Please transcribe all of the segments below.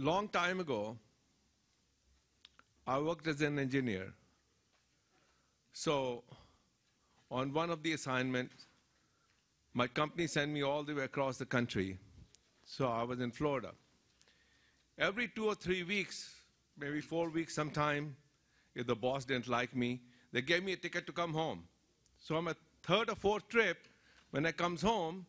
long time ago, I worked as an engineer. So on one of the assignments, my company sent me all the way across the country. So I was in Florida. Every 2 or 3 weeks, maybe 4 weeks sometime, if the boss didn't like me, they gave me a ticket to come home. So on my 3rd or 4th trip, when I comes home,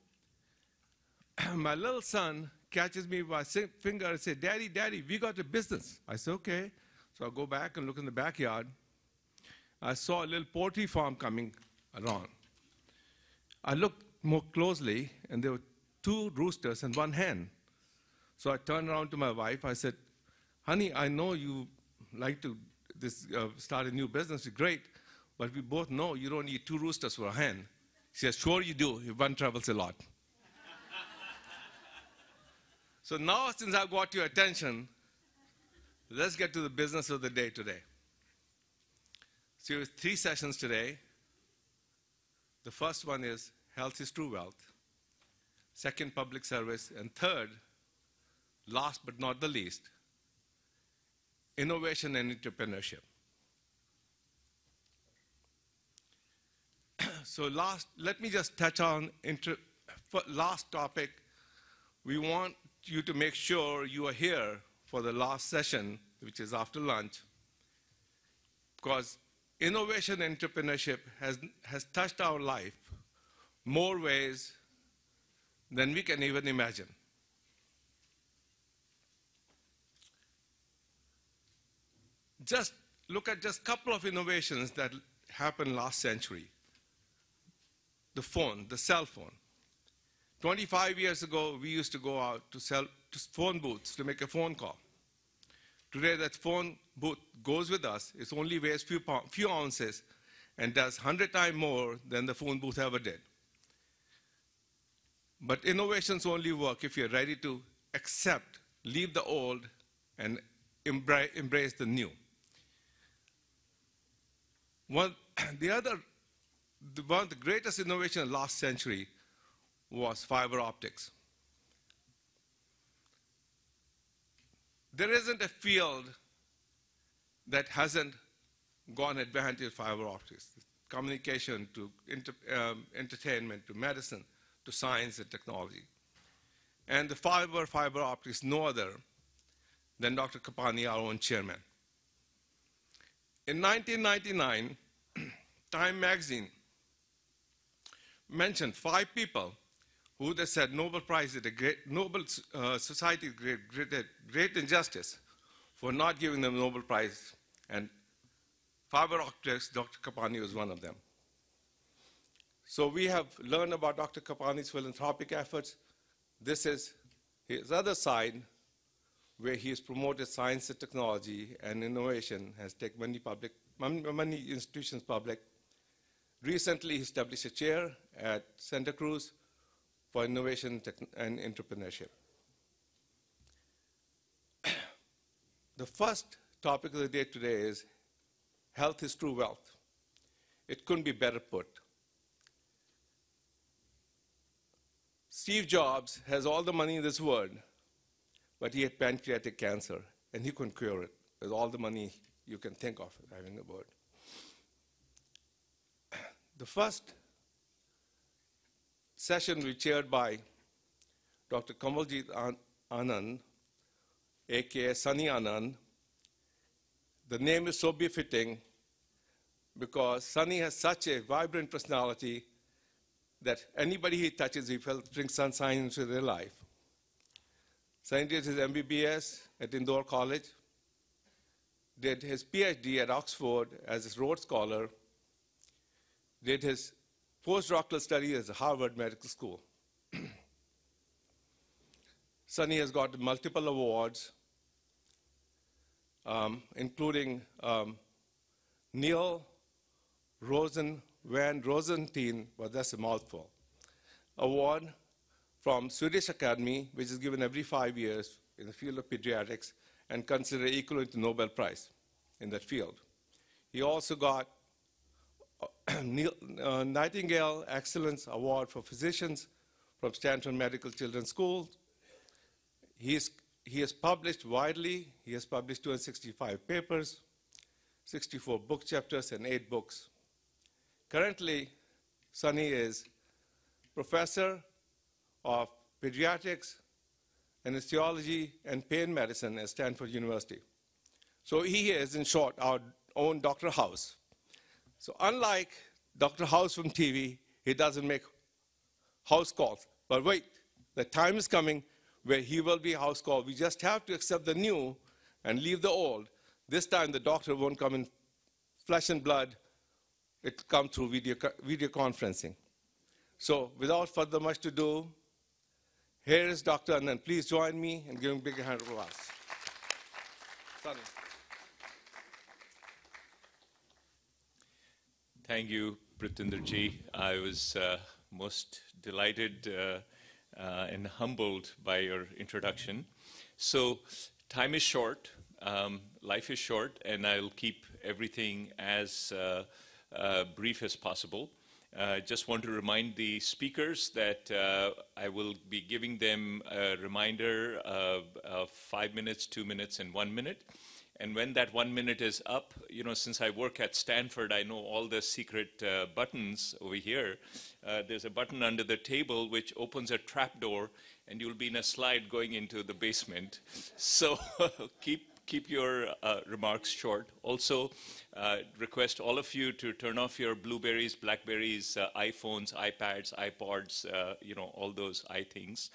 my little son catches me by finger and says, "Daddy, Daddy, we got a business." I said, "Okay." So I go back and look in the backyard. I saw a little poultry farm coming around. I looked more closely, and there were 2 roosters and 1 hen. So I turned around to my wife. I said, "Honey, I know you like to start a new business. It's great, but we both know you don't need 2 roosters for a hen." She says, "Sure you do, if one travels a lot." So now, since I've got your attention, let's get to the business of the day today. So we have 3 sessions today. The first one is health is true wealth. Second, public service. And third, last but not the least, innovation and entrepreneurship. So let me just touch on last topic. We want you to make sure you are here for the last session, which is after lunch, because innovation and entrepreneurship has touched our life more ways than we can even imagine. Just look at just a couple of innovations that happened last century. The phone, the cell phone. 25 years ago, we used to go out to phone booths to make a phone call. Today, that phone booth goes with us. It only weighs few ounces and does 100 times more than the phone booth ever did. But innovations only work if you're ready to accept, leave the old, and embrace the new. One of the greatest innovations last century was fiber optics. There isn't a field that hasn't gone advantage of fiber optics. Communication to entertainment, to medicine, to science and technology. And the fiber optics, no other than Dr. Kapani, our own chairman. In 1999, Time magazine mentioned 5 people who they said Nobel Prize did Nobel Society did great injustice for not giving them Nobel Prize. And fiber optics, Dr. Kapani was one of them. So we have learned about Dr. Kapani's philanthropic efforts. This is his other side, where he has promoted science and technology and innovation, has taken many institutions public. Recently, he established a chair at Santa Cruz for innovation and entrepreneurship. The first topic of the day today is health is true wealth. It couldn't be better put. Steve Jobs has all the money in this world, but he had pancreatic cancer, and he couldn't cure it. There's all the money you can think of having a word. The first session was chaired by Dr. Kamaljeet Anand, aka Sunny Anand. The name is so befitting because Sunny has such a vibrant personality that anybody he touches, he brings sunshine into their life. Sunny did his MBBS at Indore College, did his PhD at Oxford as a Rhodes Scholar, did his postdoctoral study at Harvard Medical School. Sunny has got multiple awards, including Neil Van Rosenstein, well, that's a mouthful, award from Swedish Academy, which is given every 5 years in the field of pediatrics and considered equivalent to Nobel Prize in that field. He also got Nightingale Excellence Award for Physicians from Stanford Medical Children's School. He's he has published widely. He has published 265 papers, 64 book chapters, and 8 books. Currently, Sunny is professor of pediatrics, anesthesiology, and pain medicine at Stanford University. So he is, in short, our own Dr. House. So unlike Dr. House from TV, he doesn't make house calls. But wait, the time is coming where he will be house called. We just have to accept the new and leave the old. This time the doctor won't come in flesh and blood. It will come through video conferencing. So without further much ado, here is Dr. Anand. Please join me and give him a big hand of applause. Sunny. Thank you, Pritinderji. I was most delighted and humbled by your introduction. So time is short, life is short, and I'll keep everything as brief as possible. Just want to remind the speakers that I will be giving them a reminder of 5 minutes, 2 minutes, and 1 minute. And when that 1 minute is up, you know, since I work at Stanford, I know all the secret buttons over here. There's a button under the table which opens a trap door, and you'll be in a slide going into the basement. So keep your remarks short. Also, request all of you to turn off your Blueberries, Blackberries, iPhones, iPads, iPods, you know, all those things.